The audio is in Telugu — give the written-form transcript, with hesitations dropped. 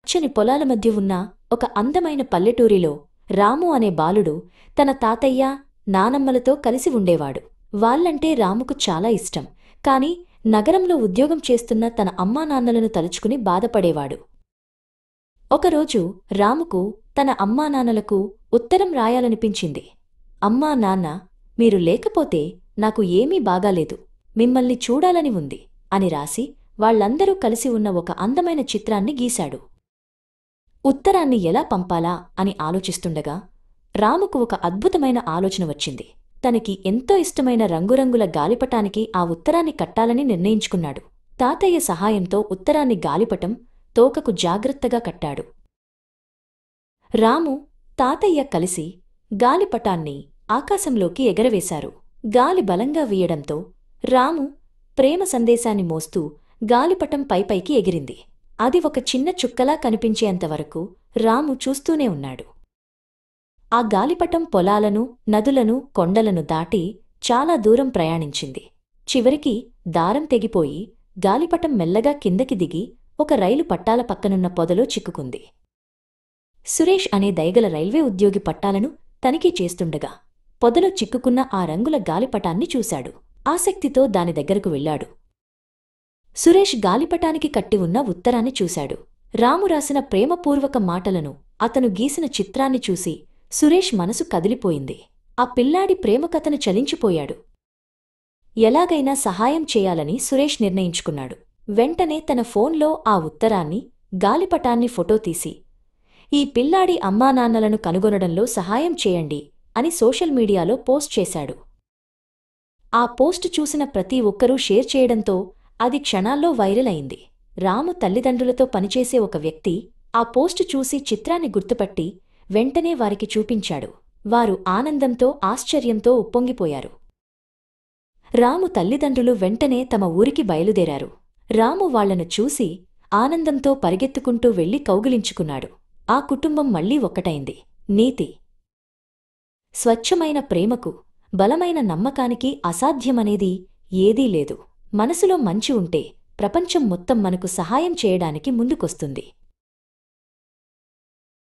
పచ్చని పొలాల మధ్య ఉన్న ఒక అందమైన పల్లెటూరిలో రాము అనే బాలుడు తన తాతయ్య నానమ్మలతో కలిసి ఉండేవాడు. వాళ్ళంటే రాముకు చాలా ఇష్టం. కాని నగరంలో ఉద్యోగం చేస్తున్న తన అమ్మానాన్నలను తలుచుకుని బాధపడేవాడు. ఒకరోజు రాముకు తన అమ్మానాన్నలకు ఉత్తరం రాయాలనిపించింది. అమ్మా నాన్న, మీరు లేకపోతే నాకు ఏమీ బాగాలేదు, మిమ్మల్ని చూడాలని ఉంది అని రాసి వాళ్లందరూ కలిసి ఉన్న ఒక అందమైన చిత్రాన్ని గీశాడు. ఉత్తరాన్ని ఎలా పంపాలా అని ఆలోచిస్తుండగా రాముకు ఒక అద్భుతమైన ఆలోచన వచ్చింది. తనకి ఎంతో ఇష్టమైన రంగురంగుల గాలిపటానికి ఆ ఉత్తరాన్ని కట్టాలని నిర్ణయించుకున్నాడు. తాతయ్య సహాయంతో ఉత్తరాన్ని గాలిపటం తోకకు జాగ్రత్తగా కట్టాడు. రాము, తాతయ్య కలిసి గాలిపటాన్ని ఆకాశంలోకి ఎగరవేశారు. గాలి బలంగా వీయడంతో రాము ప్రేమ సందేశాన్ని మోస్తూ గాలిపటం పైపైకి ఎగిరింది. అది ఒక చిన్న చుక్కలా కనిపించేంతవరకు రాము చూస్తూనే ఉన్నాడు. ఆ గాలిపటం పొలాలను, నదులను, కొండలను దాటి చాలా దూరం ప్రయాణించింది. చివరికి దారం తెగిపోయి గాలిపటం మెల్లగా కిందకి దిగి ఒక రైలు పట్టాల పక్కనున్న పొదలో చిక్కుకుంది. సురేష్ అనే దయగల రైల్వే ఉద్యోగి పట్టాలను తనిఖీ చేస్తుండగా పొదలో చిక్కుకున్న ఆ రంగుల గాలిపటాన్ని చూశాడు. ఆసక్తితో దాని దగ్గరకు వెళ్లాడు. సురేష్ గాలిపటానికి కట్టి ఉన్న ఉత్తరాన్ని చూశాడు. రాము రాసిన ప్రేమపూర్వక మాటలను, అతను గీసిన చిత్రాన్ని చూసి సురేష్ మనసు కదిలిపోయింది. ఆ పిల్లాడి ప్రేమకథను చలించిపోయాడు. ఎలాగైనా సహాయం చేయాలని సురేష్ నిర్ణయించుకున్నాడు. వెంటనే తన ఫోన్లో ఆ ఉత్తరాన్ని, గాలిపటాన్ని ఫోటో తీసి ఈ పిల్లాడి అమ్మానాన్నలను కనుగొనడంలో సహాయం చేయండి అని సోషల్ మీడియాలో పోస్ట్ చేశాడు. ఆ పోస్ట్ చూసిన ప్రతి ఒక్కరూ షేర్ చేయడంతో అది క్షణాల్లో వైరల్ అయింది. రాము తల్లిదండ్రులతో పనిచేసే ఒక వ్యక్తి ఆ పోస్టు చూసి చిత్రాన్ని గుర్తుపట్టి వెంటనే వారికి చూపించాడు. వారు ఆనందంతో, ఆశ్చర్యంతో ఉప్పొంగిపోయారు. రాము తల్లిదండ్రులు వెంటనే తమ ఊరికి బయలుదేరారు. రాము వాళ్లను చూసి ఆనందంతో పరిగెత్తుకుంటూ వెళ్లి కౌగిలించుకున్నాడు. ఆ కుటుంబం మళ్లీ ఒక్కటైంది. నీతి: స్వచ్ఛమైన ప్రేమకు, బలమైన నమ్మకానికి అసాధ్యమనేది ఏదీ లేదు. మనసులో మంచి ఉంటే ప్రపంచం మొత్తం మనకు సహాయం చేయడానికి ముందుకొస్తుంది.